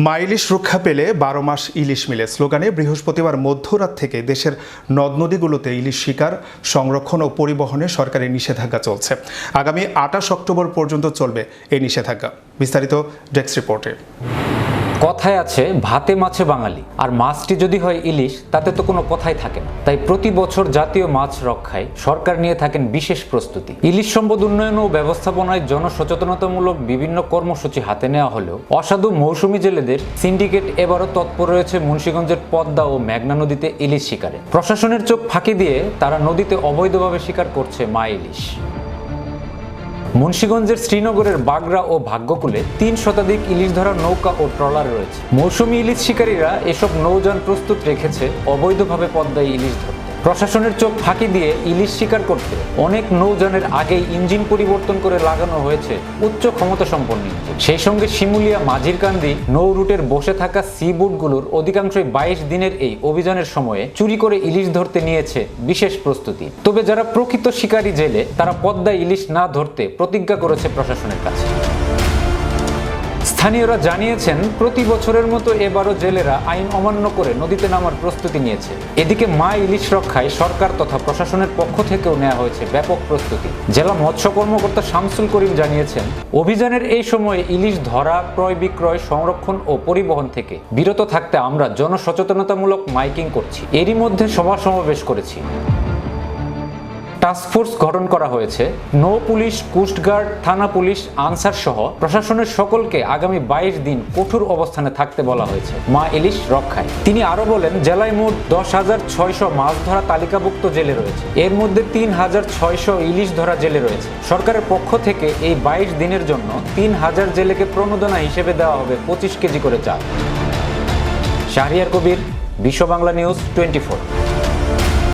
মা ইলিশ রক্ষা পেলে ১২ মাস ইলিশ মিলে স্লোগানে বৃহস্পতিবার মধ্যরাত থেকে দেশের নদ নদীগুলোতে ইলিশ শিকার, সংরক্ষণ ও পরিবহনে সরকারি নিষেধাজ্ঞা চলছে। আগামী ২৮ অক্টোবর পর্যন্ত চলবে এই নিষেধাজ্ঞা। বিস্তারিত ডেস্ক রিপোর্টে। কথায় আছে ভাতে মাছে বাঙালি, আর মাছটি যদি হয় ইলিশ তাতে তো কোনো কথাই থাকে না। তাই প্রতি বছর জাতীয় মাছ রক্ষায় সরকার নিয়ে থাকেন বিশেষ প্রস্তুতি। ইলিশ সম্পদ উন্নয়ন ও ব্যবস্থাপনায় জনসচেতনতামূলক বিভিন্ন কর্মসূচি হাতে নেওয়া হলেও অসাধু মৌসুমী জেলেদের সিন্ডিকেট এবারও তৎপর রয়েছে মুন্সিগঞ্জের পদ্মা ও মেঘনা নদীতে ইলিশ শিকারে। প্রশাসনের চোখ ফাঁকি দিয়ে তারা নদীতে অবৈধভাবে শিকার করছে মা ইলিশ। মুন্সিগঞ্জের শ্রীনগরের বাগড়া ও ভাগ্যকুলে ৩ শতাধিক ইলিশ ধরার নৌকা ও ট্রলার রয়েছে। মৌসুমী ইলিশ শিকারীরা এসব নৌযান প্রস্তুত রেখেছে অবৈধভাবে পদ্মায় ইলিশ ধরতে। প্রশাসনের চোখ ফাঁকি দিয়ে ইলিশ শিকার করতে অনেক নৌযানের আগেই ইঞ্জিন পরিবর্তন করে লাগানো হয়েছে উচ্চ ক্ষমতা সম্পন্ন ইঞ্জিন। সেই সঙ্গে শিমুলিয়া মাঝিরকান্দি নৌ রুটের বসে থাকা সি বুটগুলোর অধিকাংশই ২২ দিনের এই অভিযানের সময়ে চুরি করে ইলিশ ধরতে নিয়েছে বিশেষ প্রস্তুতি। তবে যারা প্রকৃত শিকারী জেলে তারা পদ্মায় ইলিশ না ধরতে প্রতিজ্ঞা করেছে প্রশাসনের কাছে। স্থানীয়রা জানিয়েছেন, প্রতি বছরের মতো এবারও জেলেরা আইন অমান্য করে নদীতে নামার প্রস্তুতি নিয়েছে। এদিকে মা ইলিশ রক্ষায় সরকার তথা প্রশাসনের পক্ষ থেকেও নেওয়া হয়েছে ব্যাপক প্রস্তুতি। জেলা মৎস্য কর্মকর্তা শামসুল করিম জানিয়েছেন, অভিযানের এই সময়ে ইলিশ ধরা, ক্রয় বিক্রয়, সংরক্ষণ ও পরিবহন থেকে বিরত থাকতে আমরা জনসচেতনতামূলক মাইকিং করছি। এরই মধ্যে সভা সমাবেশ করেছি। টাস্কফোর্স গঠন করা হয়েছে। নৌ পুলিশ, কোস্টগার্ড, থানা পুলিশ, আনসার সহ প্রশাসনের সকলকে আগামী ২২ দিন কঠোর অবস্থানে থাকতে বলা হয়েছে মা ইলিশ রক্ষায়। তিনি আরো বলেন, জেলায় মোট ১০,৬০০ মাছ ধরা তালিকাভুক্ত জেলে রয়েছে। এর মধ্যে ৩,৬০০ ইলিশ ধরা জেলে রয়েছে। সরকারের পক্ষ থেকে এই ২২ দিনের জন্য ৩,০০০ জেলেকে প্রণোদনা হিসেবে দেওয়া হবে ২৫ কেজি করে চাল। শাহরিয়ার কবির, বিশ্ব বাংলা নিউজ 24।